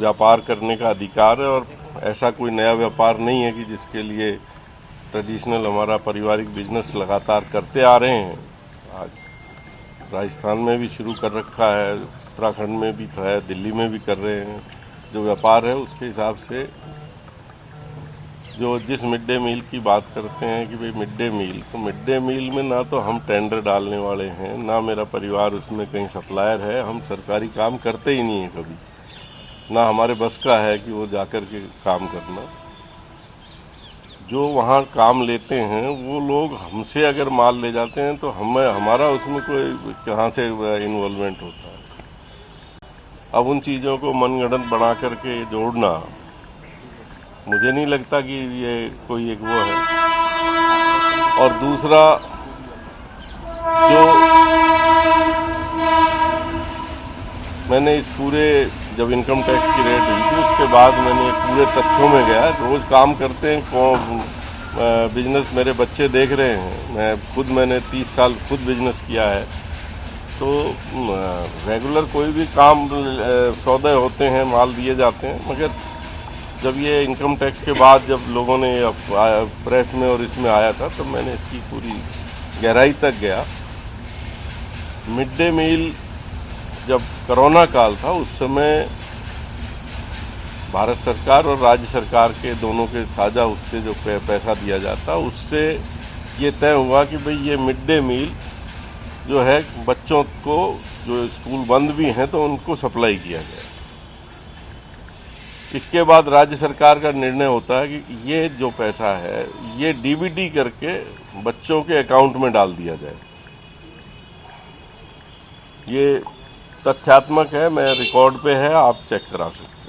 व्यापार करने का अधिकार है और ऐसा कोई नया व्यापार नहीं है कि जिसके लिए ट्रेडिशनल हमारा पारिवारिक बिजनेस लगातार करते आ रहे हैं। आज राजस्थान में भी शुरू कर रखा है, उत्तराखंड में भी है, दिल्ली में भी कर रहे हैं। जो व्यापार है उसके हिसाब से जो जिस मिड डे मील की बात करते हैं कि भाई मिड डे मील, तो मिड डे मील में ना तो हम टेंडर डालने वाले हैं, ना मेरा परिवार उसमें कहीं सप्लायर है। हम सरकारी काम करते ही नहीं है कभी, ना हमारे बस का है कि वो जाकर के काम करना। जो वहाँ काम लेते हैं वो लोग हमसे अगर माल ले जाते हैं तो हमारा उसमें कोई कहाँ से इन्वॉल्वमेंट होता है। अब उन चीज़ों को मनगढ़ंत बना करके जोड़ना मुझे नहीं लगता कि ये कोई एक वो है। और दूसरा, जो मैंने इस पूरे जब इनकम टैक्स की रेट हुई थी उसके बाद मैंने पूरे तथ्यों में गया। रोज काम करते हैं, बिजनेस मेरे बच्चे देख रहे हैं, मैंने 30 साल खुद बिजनेस किया है। तो रेगुलर कोई भी काम सौदे होते हैं, माल दिए जाते हैं, मगर जब ये इनकम टैक्स के बाद जब लोगों ने प्रेस में और इसमें आया था तब मैंने इसकी पूरी गहराई तक गया। मिड डे मील जब कोरोना काल था उस समय भारत सरकार और राज्य सरकार के दोनों के साझा उससे जो पैसा दिया जाता उससे ये तय हुआ कि भाई ये मिड डे मील जो है बच्चों को, जो स्कूल बंद भी हैं तो उनको सप्लाई किया जाए। इसके बाद राज्य सरकार का निर्णय होता है कि ये जो पैसा है ये डीबीटी करके बच्चों के अकाउंट में डाल दिया जाए। ये तथ्यात्मक है, मैं रिकॉर्ड पे है, आप चेक करा सकते हैं।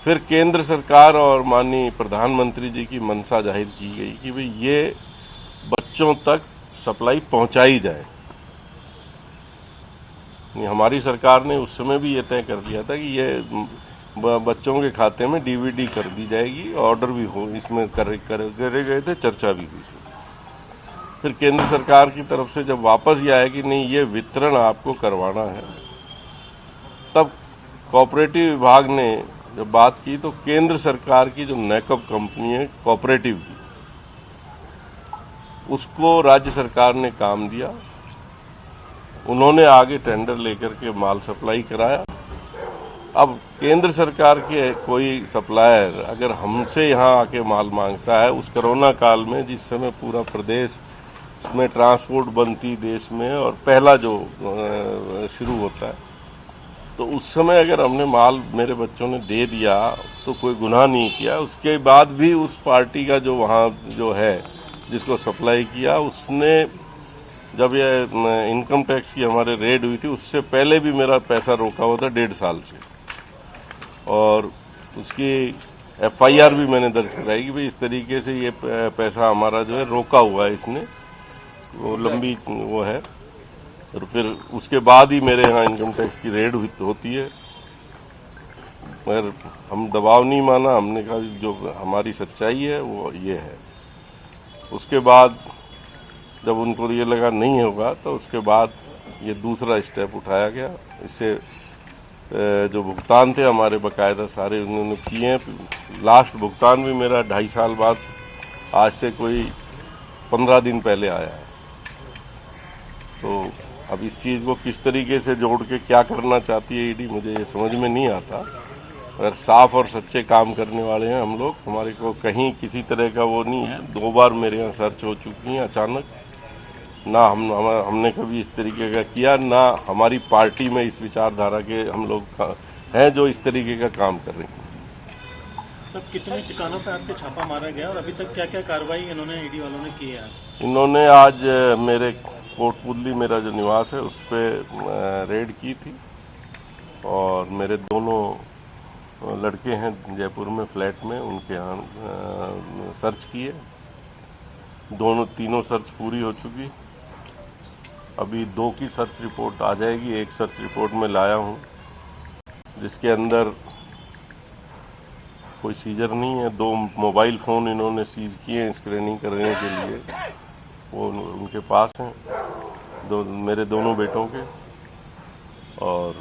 फिर केंद्र सरकार और माननीय प्रधानमंत्री जी की मंशा जाहिर की गई कि भाई ये बच्चों तक सप्लाई पहुंचाई जाए। हमारी सरकार ने उस समय भी ये तय कर दिया था कि ये बच्चों के खाते में डीबीटी कर दी जाएगी, ऑर्डर भी हो इसमें करे गए थे, चर्चा भी हुई। फिर केंद्र सरकार की तरफ से जब वापस ये आया कि नहीं ये वितरण आपको करवाना है, तब कोऑपरेटिव विभाग ने जब बात की तो केंद्र सरकार की जो नैकअप कंपनी है कोऑपरेटिव की, उसको राज्य सरकार ने काम दिया। उन्होंने आगे टेंडर लेकर के माल सप्लाई कराया। अब केंद्र सरकार के कोई सप्लायर अगर हमसे यहाँ आके माल मांगता है, उस कोरोना काल में जिस समय पूरा प्रदेश में ट्रांसपोर्ट बंद थी देश में और पहला जो शुरू होता है, तो उस समय अगर हमने माल मेरे बच्चों ने दे दिया तो कोई गुनाह नहीं किया। उसके बाद भी उस पार्टी का जो वहाँ जो है जिसको सप्लाई किया, उसने जब ये इनकम टैक्स की हमारे रेड हुई थी उससे पहले भी मेरा पैसा रोका हुआ था 1.5 साल से, और उसकी एफआईआर भी मैंने दर्ज कराई कि भाई इस तरीके से ये पैसा हमारा जो है रोका हुआ है इसने, वो लंबी वो है। और फिर उसके बाद ही मेरे यहाँ इनकम टैक्स की रेड होती है, मगर हम दबाव नहीं माना। हमने कहा जो हमारी सच्चाई है वो ये है। उसके बाद जब उनको ये लगा नहीं होगा तो उसके बाद ये दूसरा स्टेप उठाया गया। इससे जो भुगतान थे हमारे बकायदा सारे उन्होंने किए हैं। लास्ट भुगतान भी मेरा 2.5 साल बाद, आज से कोई 15 दिन पहले आया है। तो अब इस चीज़ को किस तरीके से जोड़ के क्या करना चाहती है ईडी, मुझे ये समझ में नहीं आता। अगर साफ और सच्चे काम करने वाले हैं हम लोग, हमारे को कहीं किसी तरह का वो नहीं है। 2 बार मेरे यहाँ सर्च हो चुकी हैं अचानक, ना हमने कभी इस तरीके का किया, ना हमारी पार्टी में इस विचारधारा के हम लोग हैं जो इस तरीके का काम कर रहे हैं। तब कितने ठिकानों पे आपके छापा मारा गया और अभी तक क्या क्या कार्रवाई इन्होंने ईडी वालों ने की है? इन्होंने आज मेरे कोटपुतली मेरा जो निवास है उस पर रेड की थी, और मेरे दोनों लड़के हैं जयपुर में फ्लैट में, उनके यहाँ सर्च किए। तीनों सर्च पूरी हो चुकी। अभी 2 की सर्च रिपोर्ट आ जाएगी। एक सर्च रिपोर्ट में लाया हूँ जिसके अंदर कोई सीजर नहीं है। 2 मोबाइल फ़ोन इन्होंने सीज किए हैं स्क्रीनिंग करने के लिए, वो उनके पास हैं, मेरे दोनों बेटों के। और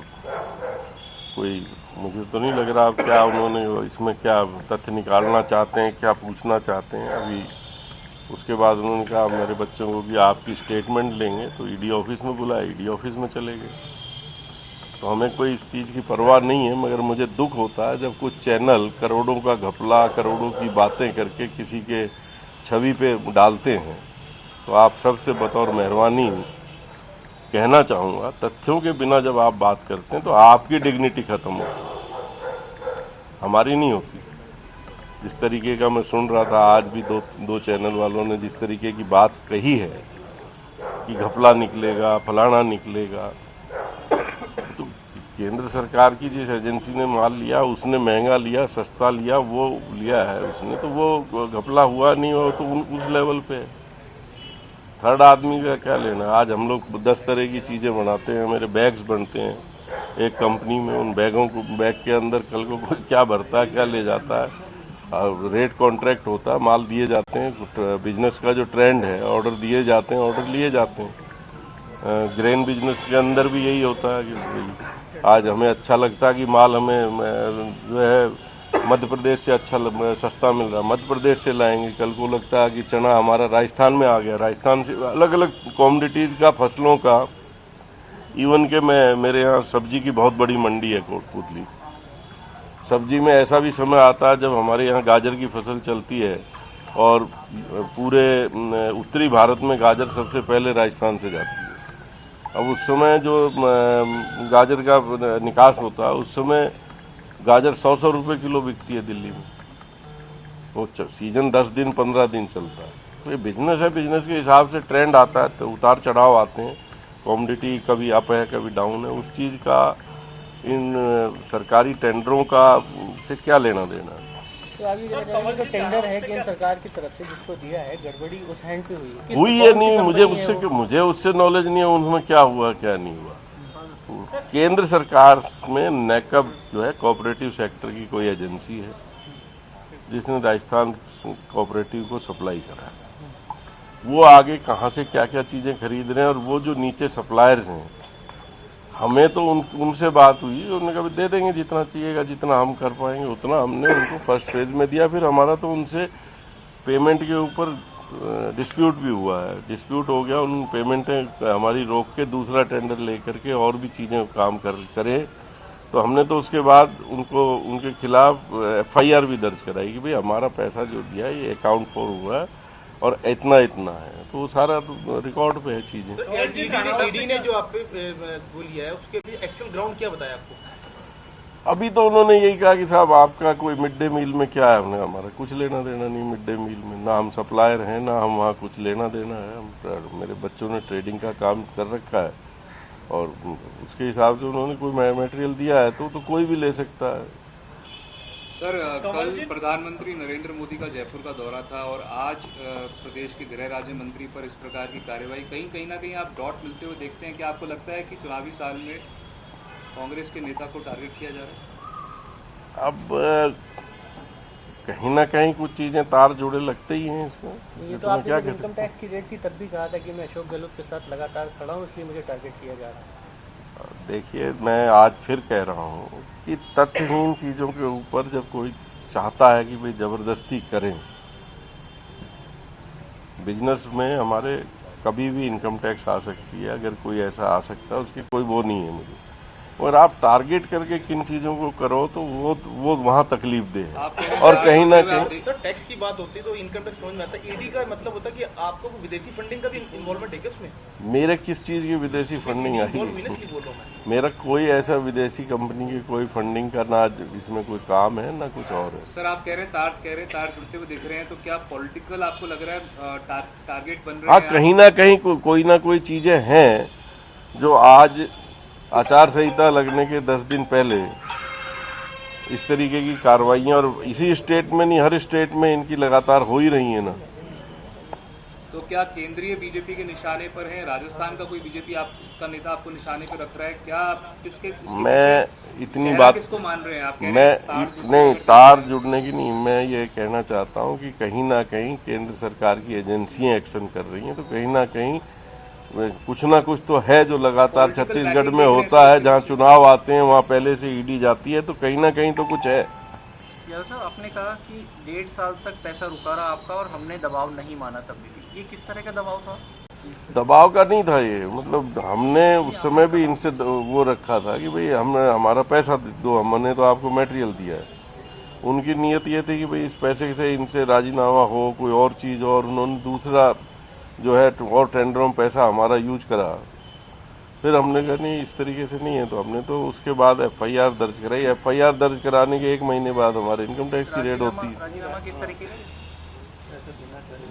कोई मुझे तो नहीं लग रहा अब क्या उन्होंने इसमें क्या तथ्य निकालना चाहते हैं, क्या पूछना चाहते हैं। अभी उसके बाद उन्होंने कहा मेरे बच्चों को कि आपकी स्टेटमेंट लेंगे, तो ईडी ऑफिस में बुलाया, ईडी ऑफिस में चले गए। तो हमें कोई इस चीज़ की परवाह नहीं है, मगर मुझे दुख होता है जब कुछ चैनल करोड़ों का घपला, करोड़ों की बातें करके किसी के छवि पे डालते हैं। तो आप सबसे बतौर मेहरबानी कहना चाहूँगा, तथ्यों के बिना जब आप बात करते हैं तो आपकी डिग्निटी खत्म होती है, हमारी नहीं होती। जिस तरीके का मैं सुन रहा था आज भी दो चैनल वालों ने जिस तरीके की बात कही है कि घपला निकलेगा, फलाना निकलेगा, तो केंद्र सरकार की जिस एजेंसी ने माल लिया उसने महंगा लिया, सस्ता लिया, वो लिया है उसने, तो वो घपला हुआ नहीं हो तो उस लेवल पे है। थर्ड आदमी का क्या लेना। आज हम लोग 10 तरह की चीज़ें बनाते हैं, मेरे बैग्स बनते हैं एक कंपनी में, उन बैगों को, बैग के अंदर कल को क्या भरता है, क्या ले जाता है, रेट कॉन्ट्रैक्ट होता है, माल दिए जाते हैं। बिजनेस का जो ट्रेंड है, ऑर्डर दिए जाते हैं, ऑर्डर लिए जाते हैं। ग्रेन बिजनेस के अंदर भी यही होता है कि आज हमें अच्छा लगता है कि माल हमें जो है मध्य प्रदेश से अच्छा सस्ता मिल रहा है, मध्य प्रदेश से लाएंगे। कल को लगता है कि चना हमारा राजस्थान में आ गया, राजस्थान से अलग अलग कॉमोडिटीज़ का, फसलों का। इवन के मेरे यहाँ सब्जी की बहुत बड़ी मंडी है कोटपुतली। सब्जी में ऐसा भी समय आता है जब हमारे यहाँ गाजर की फसल चलती है और पूरे उत्तरी भारत में गाजर सबसे पहले राजस्थान से जाती है। अब उस समय जो गाजर का निकास होता है, उस समय गाजर 100 रुपये किलो बिकती है दिल्ली में। वो सीजन 10 दिन 15 दिन चलता है। तो ये बिजनेस है, बिजनेस के हिसाब से ट्रेंड आता है, तो उतार चढ़ाव आते हैं, कॉमोडिटी कभी अप है कभी डाउन है। उस चीज़ का इन सरकारी टेंडरों का से क्या लेना देना है। तो अभी जो टेंडर है केंद्र सरकार की तरफ से जिसको दिया है, गड़बड़ी उस हैंड पे हुई है नहीं, मुझे उससे नॉलेज नहीं है उनमें क्या हुआ क्या नहीं हुआ। केंद्र सरकार में नैकब जो है कोऑपरेटिव सेक्टर की कोई एजेंसी है जिसने राजस्थान कोऑपरेटिव को सप्लाई करा है। वो आगे कहाँ से क्या क्या चीज़ें खरीद रहे हैं, और वो जो नीचे सप्लायर्स हैं, हमें तो उनसे बात हुई, उन्होंने कहा दे देंगे जितना चाहिएगा, जितना हम कर पाएंगे उतना। हमने उनको फर्स्ट फेज में दिया, फिर हमारा तो उनसे पेमेंट के ऊपर डिस्प्यूट भी हुआ है। डिस्प्यूट हो गया, उन पेमेंटें हमारी रोक के दूसरा टेंडर लेकर के और भी चीज़ें काम करें। तो हमने तो उसके बाद उनके खिलाफ FIR भी दर्ज कराई कि भाई हमारा पैसा जो दिया है ये अकाउंट फॉर हुआ है और इतना इतना है। तो वो सारा रिकॉर्ड पे है चीज़ें। ईडी ने जो आप पे वो लिया है उसके भी एक्चुअल ग्राउंड क्या बताया आपको? अभी तो उन्होंने यही कहा कि साहब आपका कोई मिड डे मील में क्या है। हमने हमारा कुछ लेना देना नहीं मिड डे मील में, ना हम सप्लायर हैं, ना हम वहाँ कुछ लेना देना है। मेरे बच्चों ने ट्रेडिंग का काम कर रखा है और उसके हिसाब से उन्होंने कोई मटेरियल दिया है तो कोई भी ले सकता है। सर, कल प्रधानमंत्री नरेंद्र मोदी का जयपुर का दौरा था और आज प्रदेश के गृह राज्य मंत्री पर इस प्रकार की कार्रवाई, कहीं ना कहीं आप डॉट मिलते हुए देखते हैं। क्या आपको लगता है कि चुनावी साल में कांग्रेस के नेता को टारगेट किया जा रहा है? अब कहीं ना कहीं कुछ चीजें तार जुड़े लगते ही हैं इसमें। ये तो आपने क्या इनकम टैक्स की रेट थी तब भी कहा था कि मैं अशोक गहलोत के साथ लगातार खड़ा हूँ, इसलिए मुझे टारगेट किया जा रहा है। देखिए, मैं आज फिर कह रहा हूँ कि तथ्यहीन चीजों के ऊपर जब कोई चाहता है कि भाई जबरदस्ती करें, बिजनेस में हमारे कभी भी इनकम टैक्स आ सकती है, अगर कोई ऐसा आ सकता है उसकी कोई वो नहीं है मुझे। और आप टारगेट करके किन चीजों को करो तो वो वहाँ तकलीफ दे है। और कहीं ना कहीं सर टैक्स की बात होती है तो इनकम टैक्स समझ में आता है। ईडी का मतलब होता है कि आपको विदेशी फंडिंग का भी इन्वॉल्वमेंट है क्या उसमें? मेरे किस चीज की विदेशी फंडिंग आई? मेरा कोई ऐसा विदेशी कंपनी की कोई फंडिंग का ना इसमें कोई काम है ना कुछ और है। सर, आप कह रहे हैं तार जुड़ते हुए दिख रहे हैं, तो क्या पॉलिटिकल आपको लग रहा है टारगेट बन रहे हैं? हाँ, कहीं ना कहीं कोई ना कोई चीजें हैं जो आज आचार संहिता लगने के 10 दिन पहले इस तरीके की कार्रवाइयां, और इसी स्टेट में नहीं हर स्टेट में इनकी लगातार हो ही रही है ना। तो क्या केंद्रीय बीजेपी के निशाने पर है? राजस्थान का कोई बीजेपी आपका नेता आपको निशाने पर रख रहा है क्या? किसके मैं इतनी बात किसको मान रहे हैं आप? नहीं, तार जुड़ने की नहीं, मैं ये कहना चाहता हूँ कि कहीं ना कहीं केंद्र सरकार की एजेंसियां एक्शन कर रही हैं, तो कहीं ना कहीं कुछ ना कुछ तो है जो लगातार छत्तीसगढ़ में होता है। जहाँ चुनाव आते हैं वहाँ पहले से ईडी जाती है, तो कहीं ना कहीं तो कुछ है। यादव साहब, आपने कहा कि 1.5 साल तक पैसा रुका रहा आपका और हमने दबाव नहीं माना तब भी। ये किस तरह का दबाव था? दबाव का नहीं था ये, मतलब हमने उस समय भी इनसे वो रखा था कि भाई हमने हमारा पैसा दो, हमने तो आपको मटेरियल दिया है। उनकी नीयत ये थी कि भाई इस पैसे से इनसे राजीनामा हो, कोई और चीज, और उन्होंने दूसरा जो है और टेंडरों में पैसा हमारा यूज करा। फिर हमने कहा नहीं, इस तरीके से नहीं है, तो हमने तो उसके बाद एफआईआर दर्ज कराई। एफआईआर दर्ज कराने के 1 महीने बाद हमारे इनकम टैक्स की रेड होती है। राजीनामा किस तरीके का?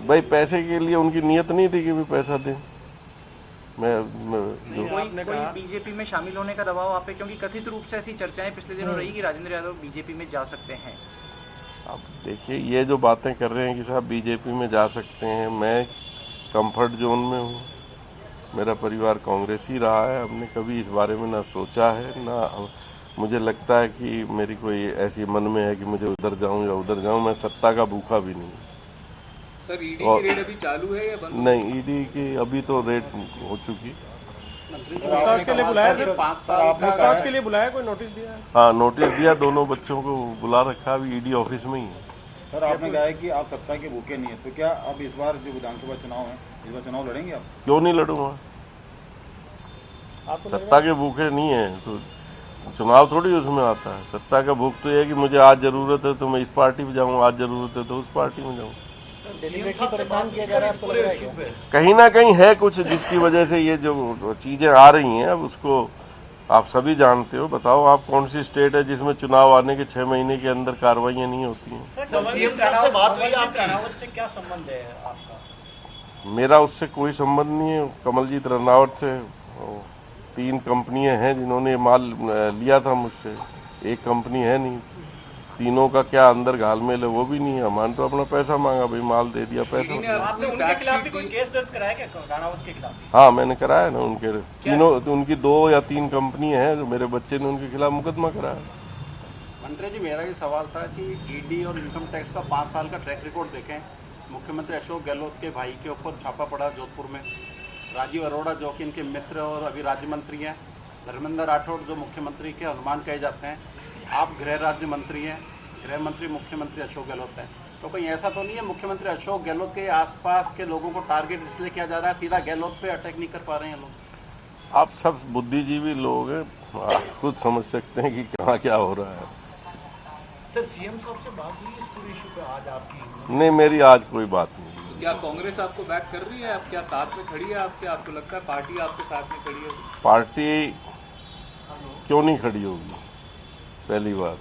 भाई पैसे के लिए उनकी नीयत नहीं थी कि भी पैसा दें। कोई बीजेपी में शामिल होने का दबाव आप पे, क्योंकि कथित रूप से ऐसी चर्चाएं पिछले दिनों रही कि राजेंद्र यादव बीजेपी में जा सकते हैं। अब देखिए, ये जो बातें कर रहे हैं कि साहब बीजेपी में जा सकते हैं, मैं कंफर्ट जोन में हूँ। मेरा परिवार कांग्रेस ही रहा है। हमने कभी इस बारे में ना सोचा है, ना मुझे लगता है कि मेरी कोई ऐसी मन में है कि मुझे उधर जाऊं या उधर जाऊं। मैं सत्ता का भूखा भी नहीं। सर, ईडी की रेड अभी चालू है या बंद? नहीं, ईडी की अभी तो रेड हो चुकी। पूछताछ के लिए बुलाया सर? 5 साल पूछताछ के लिए बुलाया, कोई नोटिस दिया है? हाँ, नोटिस दिया। दोनों बच्चों को बुला रखा, अभी ईडी ऑफिस में ही है। सर, आपने कहा है कि आप सत्ता के भूखे नहीं है, तो क्या अब इस बार जो विधानसभा चुनाव है, इस बार चुनाव लड़ेंगे आप? क्यों नहीं लड़ूंगा? सत्ता के भूखे नहीं है तो चुनाव थोड़ी उसमें आता है। सत्ता का भूख तो ये है कि मुझे आज जरूरत है तो मैं इस पार्टी में जाऊँ, आज जरूरत है तो उस पार्टी में जाऊँ। परेशान किया जा रहा है आपको लग रहा है क्या? कहीं ना कहीं है कुछ जिसकी वजह से ये जो चीजें आ रही हैं। अब उसको आप सभी जानते हो। बताओ आप कौन सी स्टेट है जिसमें चुनाव आने के 6 महीने के अंदर कार्रवाइयां नहीं होती हैं? रावत से क्या संबंध है आपका? मेरा उससे कोई संबंध नहीं है। कमलजीत रनावत से 3 कंपनियां हैं जिन्होंने माल लिया था मुझसे, एक कंपनी है नहीं। तीनों का क्या अंदर घालमेल है वो भी नहीं है। हमारे तो अपना पैसा मांगा, भाई माल दे दिया, पैसा। आपने उनके खिलाफ भी कोई केस दर्ज कराया क्या, राणावत के खिलाफ? हाँ, मैंने कराया ना। उनके तीनों, उनकी 2 या 3 कंपनियां हैं जो मेरे बच्चे ने उनके खिलाफ मुकदमा कराया। मंत्री जी, मेरा ये सवाल था कि ईडी और इनकम टैक्स का 5 साल का ट्रैक रिकॉर्ड देखें। मुख्यमंत्री अशोक गहलोत के भाई के ऊपर छापा पड़ा जोधपुर में। राजीव अरोड़ा जो कि इनके मित्र और अभी राज्य मंत्री हैं। धर्मेंद्र राठौड़ जो मुख्यमंत्री के हनुमान कहे जाते हैं। आप गृह राज्य मंत्री हैं, गृह मंत्री मुख्यमंत्री अशोक गहलोत हैं। तो कहीं ऐसा तो नहीं है मुख्यमंत्री अशोक गहलोत के आसपास के लोगों को टारगेट इसलिए किया जा रहा है, सीधा गहलोत पे अटैक नहीं कर पा रहे हैं लोग? आप सब बुद्धिजीवी लोग हैं, आप खुद समझ सकते हैं कि कहाँ क्या हो रहा है। सर, सीएम साहब से बात हुई इस पूरे इशू पे आज आपकी? नहीं, मेरी आज कोई बात नहीं। क्या कांग्रेस आपको बैक कर रही है? आप क्या साथ में खड़ी है आपके? आपको लगता है पार्टी आपके साथ में खड़ी है? पार्टी क्यों नहीं खड़ी होगी, पहली बात।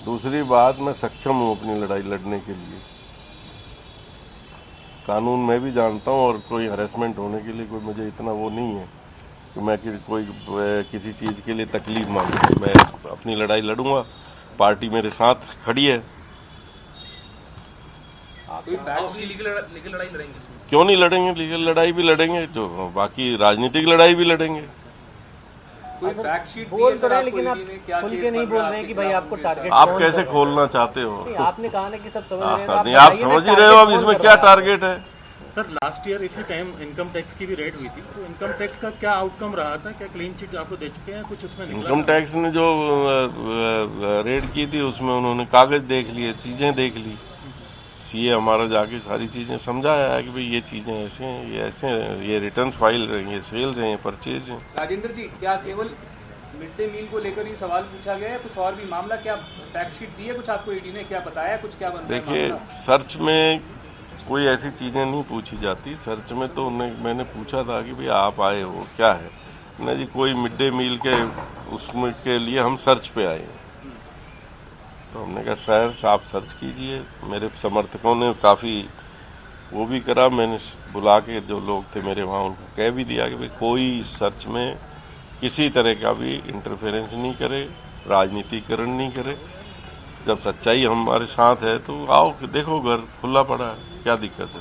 दूसरी बात, मैं सक्षम हूं अपनी लड़ाई लड़ने के लिए। कानून मैं भी जानता हूं, और कोई हरेसमेंट होने के लिए कोई मुझे इतना वो नहीं है कि मैं कोई किसी चीज के लिए तकलीफ मांगू। मैं अपनी लड़ाई लड़ूंगा, पार्टी मेरे साथ खड़ी है। लीगल लड़ाई लड़ेंगे? क्यों नहीं लड़ेंगे? लीगल लड़ाई भी लड़ेंगे, जो बाकी राजनीतिक लड़ाई भी लड़ेंगे। कोई फैक्ट शीट बोल तो रहे, लेकिन आप खुल के नहीं बोल रहे हैं कि भाई आपको टारगेट आप कैसे खोलना चाहते हो? आपने कहा ना कि सब समझ रहे हैं। नहीं, आप समझ ही रहे हो अब इसमें क्या टारगेट है। सर, लास्ट ईयर इसी टाइम इनकम टैक्स की भी रेड हुई थी, तो इनकम टैक्स का क्या आउटकम रहा था? क्या क्लीन चिट आपको दे चुके हैं? कुछ उसमें इनकम टैक्स ने जो रेड की थी उसमें उन्होंने कागज देख लिए, चीजें देख ली। सीए हमारा जाके सारी चीजें समझाया है कि भाई ये चीजें ऐसे हैं, ये ऐसे हैं, ये रिटर्न फाइल हैं, ये सेल्स हैं, ये परचेज हैं। राजेंद्र जी, क्या केवल मिड डे मील को लेकर ही सवाल पूछा गया है? कुछ और भी मामला? क्या फैक्ट शीट दी है कुछ आपको? ईडी ने क्या बताया कुछ? क्या बनता है? देखिए, सर्च में कोई ऐसी चीजें नहीं पूछी जाती। सर्च में तो मैंने पूछा था कि भाई आप आए हो, क्या है ना जी, कोई मिड डे मील के उसमें के लिए हम सर्च पे आए हैं। तो हमने कहा सर आप सर्च कीजिए। मेरे समर्थकों ने काफी वो भी करा। मैंने बुला के जो लोग थे मेरे वहाँ, उनको कह भी दिया कि भाई कोई सर्च में किसी तरह का भी इंटरफेरेंस नहीं करे, राजनीतिकरण नहीं करे। जब सच्चाई हमारे साथ है तो आओ, देखो घर खुला पड़ा है, क्या दिक्कत है?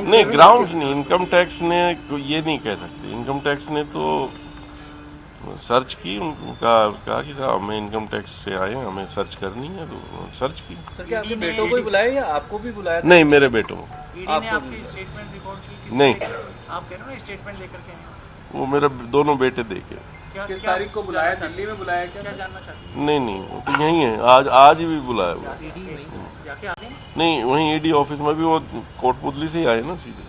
नहीं, ग्राउंड्स नहीं, इनकम टैक्स ने ये नहीं कह सकते। इनकम टैक्स ने तो सर्च की, उनका कहा कि हमें इनकम टैक्स से आए, हमें सर्च करनी है, तो सर्च की। सर, क्या आपके बेटों को ही बुलाया या आपको भी बुलाया? नहीं, मेरे बेटों ईडी ने आपकी स्टेटमेंट रिकॉर्ड की? नहीं। आप कह रहे हो ना स्टेटमेंट लेकर के आए? वो मेरे दोनों बेटे देखे। किस तारीख को बुलाया? दिल्ली में बुलाया क्या? जानना चाहते हैं? नहीं वो तो यही है, आज भी बुलाया हुआ। जाके आते हैं? नहीं, वहीं ईडी ऑफिस में भी वो कोटपुतली से ही आए ना सीधे।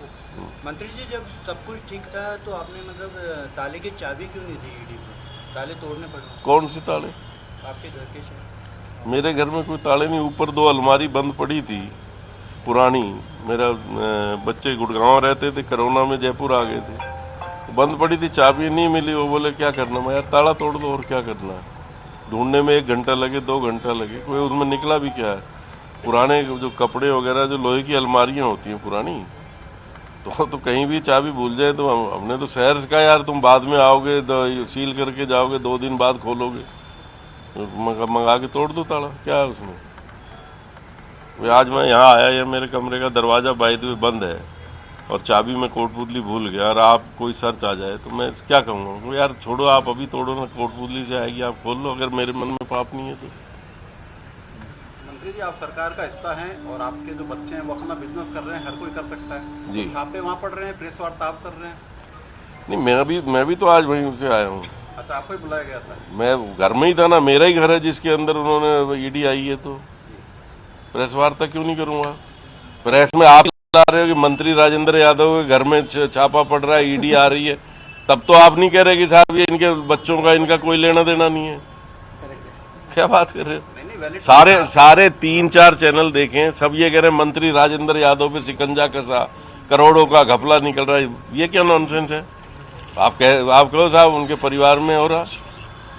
मंत्री जी, जब सब कुछ ठीक था तो आपने मतलब ताले की चाबी क्यों नहीं दी ईडी को? ताले तोड़ने पड़े? कौन से ताले? आपके घर के शायद। मेरे घर में कोई ताले नहीं, ऊपर 2 अलमारी बंद पड़ी थी पुरानी। मेरा बच्चे गुड़गांव रहते थे, कोरोना में जयपुर आ गए थे, बंद पड़ी थी, चाबी नहीं मिली। वो बोले क्या करना? मैं यार ताला तोड़ दो और क्या करना है। ढूंढने में 1 घंटा लगे, 2 घंटा लगे, कोई उसमें निकला भी क्या है। पुराने जो कपड़े वगैरह, जो लोहे की अलमारियां होती हैं पुरानी, तो कहीं भी चाबी भूल जाए तो हमने तो शहर का, यार तुम बाद में आओगे सील करके जाओगे, 2 दिन बाद खोलोगे, मंगा के तोड़ दो ताला, क्या है उसमें। आज मैं यहाँ आया, ये मेरे कमरे का दरवाजा बाय द वे बंद है और चाबी में कोटपुतली भूल गया और आप कोई सर्च आ जाए तो मैं क्या कहूँगा? यार छोड़ो, आप अभी तोड़ो ना, कोटपुतली से आएगी, आप खोल लो, अगर मेरे मन में पाप नहीं है तो। मंत्री जी, आप सरकार का हिस्सा हैं और आपके जो बच्चे हैं वो अपना बिजनेस कर रहे हैं, हर कोई कर सकता है जी। तो छापे वहाँ पड़ रहे हैं, प्रेस वार्ता आप कर रहे हैं। नहीं, मैं भी तो आज वहीं से आया हूँ। अच्छा, आपको ही बुलाया गया था? मैं घर में ही था ना, मेरा ही घर है जिसके अंदर उन्होंने ईडी आई है, तो प्रेस वार्ता क्यों नहीं करूंगा? प्रेस में आप बता रहे हो कि मंत्री राजेंद्र यादव के घर में छापा पड़ रहा है, ईडी आ रही है, तब तो आप नहीं कह रहे कि साहब ये इनके बच्चों का इनका कोई लेना देना नहीं है। क्या बात कर रहे हो? सारे 3-4 चैनल देखें, सब ये कह रहे हैं मंत्री राजेंद्र यादव पे शिकंजा कसा, करोड़ों का घपला निकल रहा है। ये क्या नॉनसेंस है? आप कहो साहब उनके परिवार में हो रहा।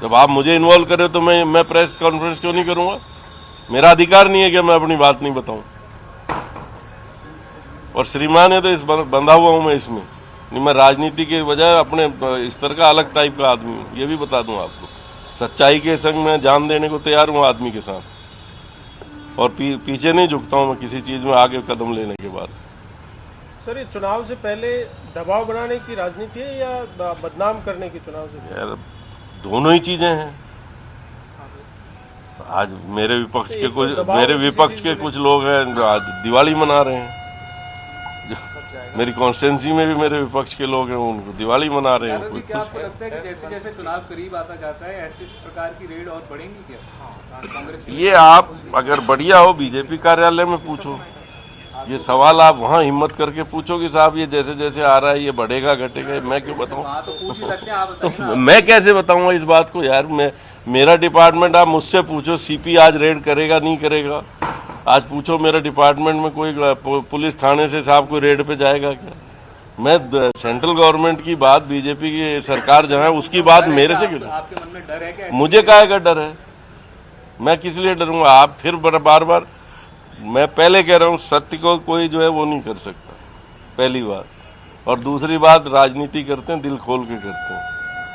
जब आप मुझे इन्वॉल्व कर रहे हो तो मैं प्रेस कॉन्फ्रेंस क्यों नहीं करूंगा? मेरा अधिकार नहीं है कि मैं अपनी बात नहीं बताऊं। और श्रीमान है तो इस बंधा हुआ हूं मैं इसमें, नहीं मैं राजनीति के बजाय अपने इस तरह का अलग टाइप का आदमी हूं, ये भी बता दूं आपको। सच्चाई के संग में जान देने को तैयार हूं आदमी के साथ, और पीछे नहीं झुकता हूं मैं किसी चीज में आगे कदम लेने के बाद। सर, ये चुनाव से पहले दबाव बनाने की राजनीति है या बदनाम करने की? चुनाव से यार दोनों ही चीजें हैं। आज मेरे विपक्ष के कुछ लोग हैं दिवाली मना रहे हैं, मेरी कॉन्स्टिट्यूंसी में भी मेरे विपक्ष के लोग हैं, उनको दिवाली मना रहे हैं। क्या आपको लगता है कि जैसे जैसे चुनाव करीब आता जाता है ऐसे इस प्रकार की रेड और बढ़ेंगी क्या कांग्रेस? ये आप अगर बढ़िया हो बीजेपी कार्यालय में पूछो, ये सवाल आप वहाँ हिम्मत करके पूछो कि साहब ये जैसे जैसे आ रहा है ये बढ़ेगा घटेगा, मैं क्यों बताऊँ? मैं कैसे बताऊंगा इस बात को यार? मेरा डिपार्टमेंट, आप मुझसे पूछो सीपी आज रेड करेगा नहीं करेगा, आज पूछो मेरे डिपार्टमेंट में कोई पुलिस थाने से साहब कोई रेड पे जाएगा क्या? मैं सेंट्रल गवर्नमेंट की बात, बीजेपी की सरकार जहाँ है उसकी बात मेरे से क्यों? आपके मन में डर है क्या? मुझे काहे का डर है? मैं किस लिए डरूंगा? आप फिर बार बार, मैं पहले कह रहा हूँ सत्य को कोई जो है वो नहीं कर सकता, पहली बात। और दूसरी बात, राजनीति करते हैं दिल खोल के करते हैं।